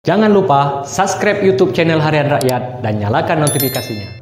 Jangan lupa subscribe YouTube channel Harian Rakyat dan nyalakan notifikasinya.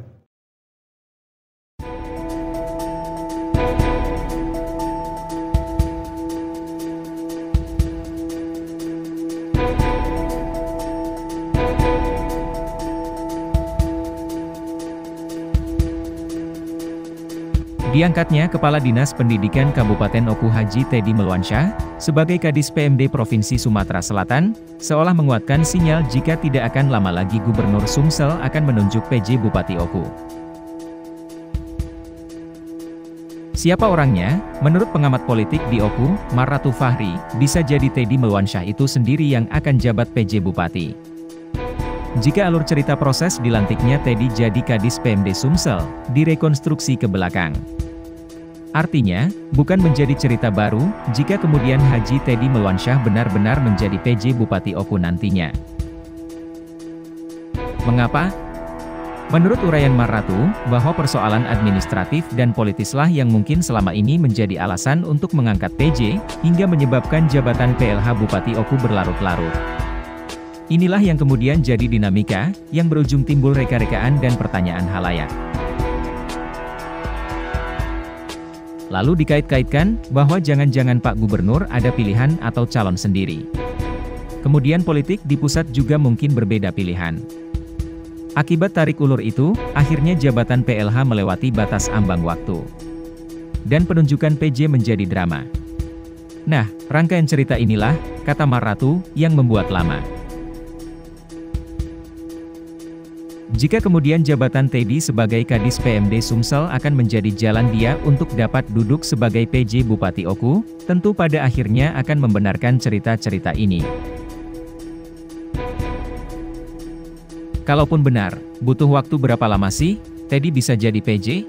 Diangkatnya Kepala Dinas Pendidikan Kabupaten Oku Haji Teddy Melwansyah sebagai Kadis PMD Provinsi Sumatera Selatan, seolah menguatkan sinyal jika tidak akan lama lagi Gubernur Sumsel akan menunjuk PJ Bupati Oku. Siapa orangnya? Menurut pengamat politik di Oku, Marratu Fahri, bisa jadi Teddy Melwansyah itu sendiri yang akan jabat PJ Bupati. Jika alur cerita proses dilantiknya Teddy jadi Kadis PMD Sumsel, direkonstruksi ke belakang. Artinya, bukan menjadi cerita baru, jika kemudian Haji Teddy Melwansyah benar-benar menjadi PJ Bupati Oku nantinya. Mengapa? Menurut uraian Marratu, bahwa persoalan administratif dan politislah yang mungkin selama ini menjadi alasan untuk mengangkat PJ, hingga menyebabkan jabatan PLH Bupati Oku berlarut-larut. Inilah yang kemudian jadi dinamika, yang berujung timbul reka-rekaan dan pertanyaan halayak. Lalu dikait-kaitkan, bahwa jangan-jangan Pak Gubernur ada pilihan atau calon sendiri. Kemudian politik di pusat juga mungkin berbeda pilihan. Akibat tarik ulur itu, akhirnya jabatan PLH melewati batas ambang waktu. Dan penunjukan PJ menjadi drama. Nah, rangkaian cerita inilah, kata Marratu, yang membuat lama. Jika kemudian jabatan Teddy sebagai Kadis PMD Sumsel akan menjadi jalan dia untuk dapat duduk sebagai PJ Bupati Oku, tentu pada akhirnya akan membenarkan cerita-cerita ini. Kalaupun benar, butuh waktu berapa lama sih, Teddy bisa jadi PJ?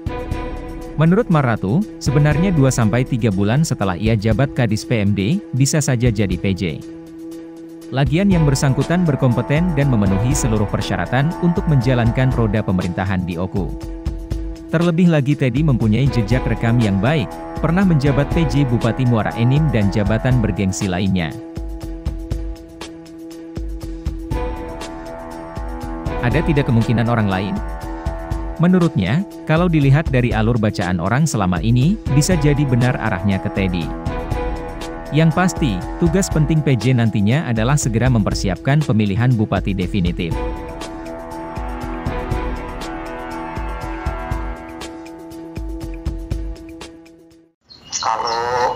Menurut Marratu, sebenarnya 2-3 bulan setelah ia jabat Kadis PMD, bisa saja jadi PJ. Lagian yang bersangkutan berkompeten dan memenuhi seluruh persyaratan untuk menjalankan roda pemerintahan di Oku. Terlebih lagi Teddy mempunyai jejak rekam yang baik, pernah menjabat PJ Bupati Muara Enim dan jabatan bergengsi lainnya. Ada tidak kemungkinan orang lain? Menurutnya, kalau dilihat dari alur bacaan orang selama ini, bisa jadi benar arahnya ke Teddy. Yang pasti, tugas penting PJ nantinya adalah segera mempersiapkan pemilihan bupati definitif. Kalau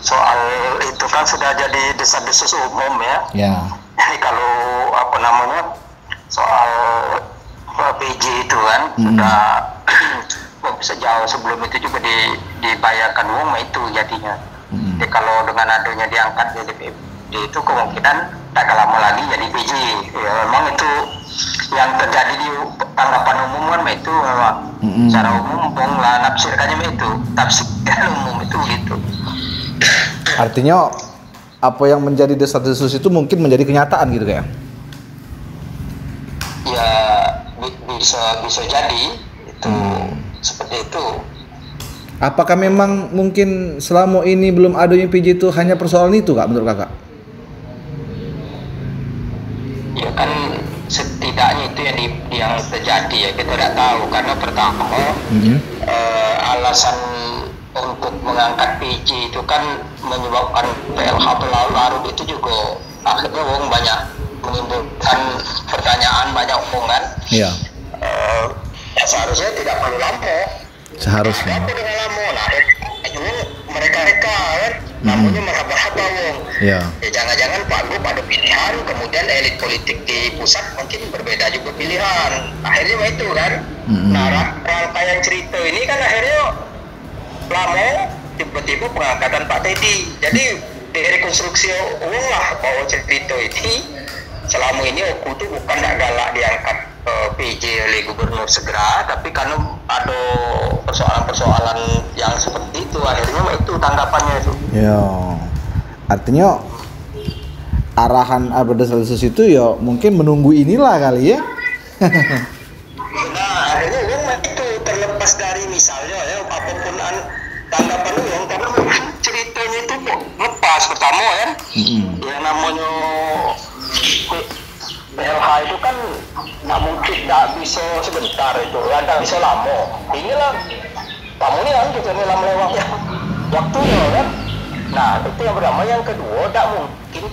soal itu kan sudah jadi desas-desus umum ya. Ya. Jadi kalau soal PJ itu kan sudah sejauh sebelum itu juga dibayarkan uang itu jadinya. Jadi kalau dengan adanya diangkat jadi PJ itu kemungkinan tak lama lagi jadi PJ. Ya, memang itu yang terjadi di tanggapan umum kan itu memang secara umum lah nafsirkannya itu tafsirkan umum itu gitu. Artinya apa yang menjadi desas-desus itu mungkin menjadi kenyataan gitu kayak? Ya bisa jadi itu seperti itu. Apakah memang mungkin selama ini belum adanya PJ itu hanya persoalan itu Kak, menurut Kakak? Ya kan setidaknya itu yang terjadi ya, kita tidak tahu karena pertama alasan untuk mengangkat PJ itu kan menyebabkan PLH berlarut itu juga akhirnya orang banyak menimbulkan pertanyaan banyak orang kan. Iya. Seharusnya tidak perlu lama. Seharusnya. Apa dengan lama? Nah, mereka kan, namanya meraba-raba wong. Iya. Ya jangan-jangan Pak Gub ada pilihan, kemudian elit politik di pusat mungkin berbeda juga pilihan. Akhirnya itu kan. Nah, rangkaian cerita ini kan akhirnya lama tiba-tiba pengangkatan Pak Teddy. Jadi direkonstruksi ulang lah bahwa cerita ini selama ini Oku itu bukan nak galak diangkat PJ oleh gubernur segera, tapi karena ada persoalan-persoalan yang seperti itu akhirnya itu tanggapannya itu. Ya, artinya arahan desas-desus itu ya mungkin menunggu inilah kali ya. Nah akhirnya uang itu terlepas dari misalnya ya apapun tanggapan uang karena ceritanya itu lepas pertama kan, yang namanya PLH itu kan nggak mungkin, nggak bisa sebentar itu, nggak bisa lama. Inilah kamu nih kan kita nih melewati waktunya kan. Nah itu yang pertama. Yang kedua, tidak mungkin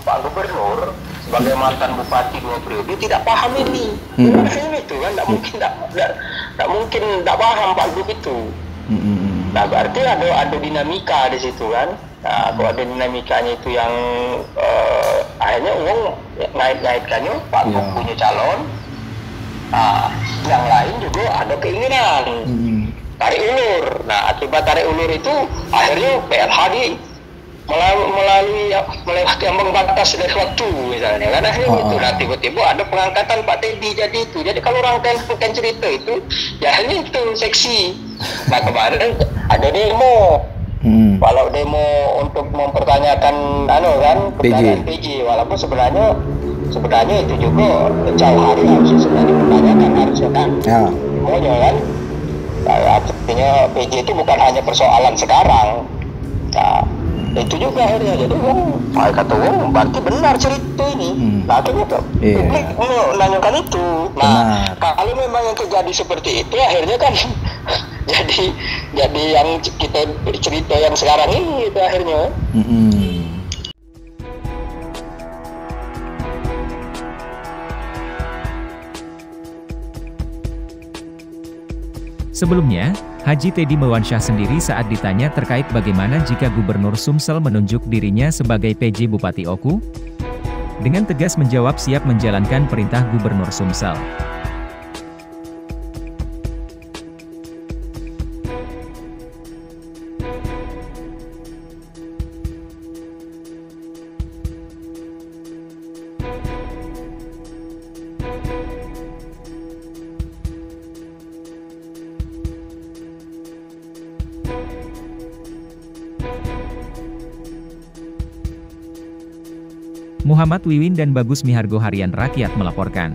Pak Gubernur sebagai mantan bupati 2 periode tidak paham ini. Ini itu kan tidak mungkin, tidak mungkin tidak paham Pak Gub itu. Nah berarti ada dinamika di situ kan. Nah kalau ada dinamikanya itu yang akhirnya uang ngait-ngaitkannya Pak Gub punya calon. Nah yang lain juga ada keinginan tarik ulur. Nah akibat tarik ulur itu akhirnya PLH melewati ambang batas dari waktu misalnya kan, akhirnya itu. Nah tiba-tiba ada pengangkatan Pak Teddy jadi itu. Jadi kalau rangkaian cerita itu ya akhirnya itu seksi. Nah kemarin ada demo. Kalau demo untuk mempertanyakan pertanyaan PJ, walaupun sebenarnya itu juga jauh hari harusnya sebenarnya dipertanyakan harusnya kan. Demonya kan. Nah, artinya PJ itu bukan hanya persoalan sekarang. Nah itu juga akhirnya jadi kata berarti benar cerita ini. Nah akhirnya publik menanyakan itu. Nah kalau memang yang terjadi seperti itu akhirnya kan jadi yang kita cerita yang sekarang ini itu akhirnya. Sebelumnya, Haji Teddy Mewansyah sendiri saat ditanya terkait bagaimana jika Gubernur Sumsel menunjuk dirinya sebagai PJ Bupati Oku, dengan tegas menjawab siap menjalankan perintah Gubernur Sumsel. Muhammad Wiwin dan Bagus Mihargo Harian Rakyat melaporkan.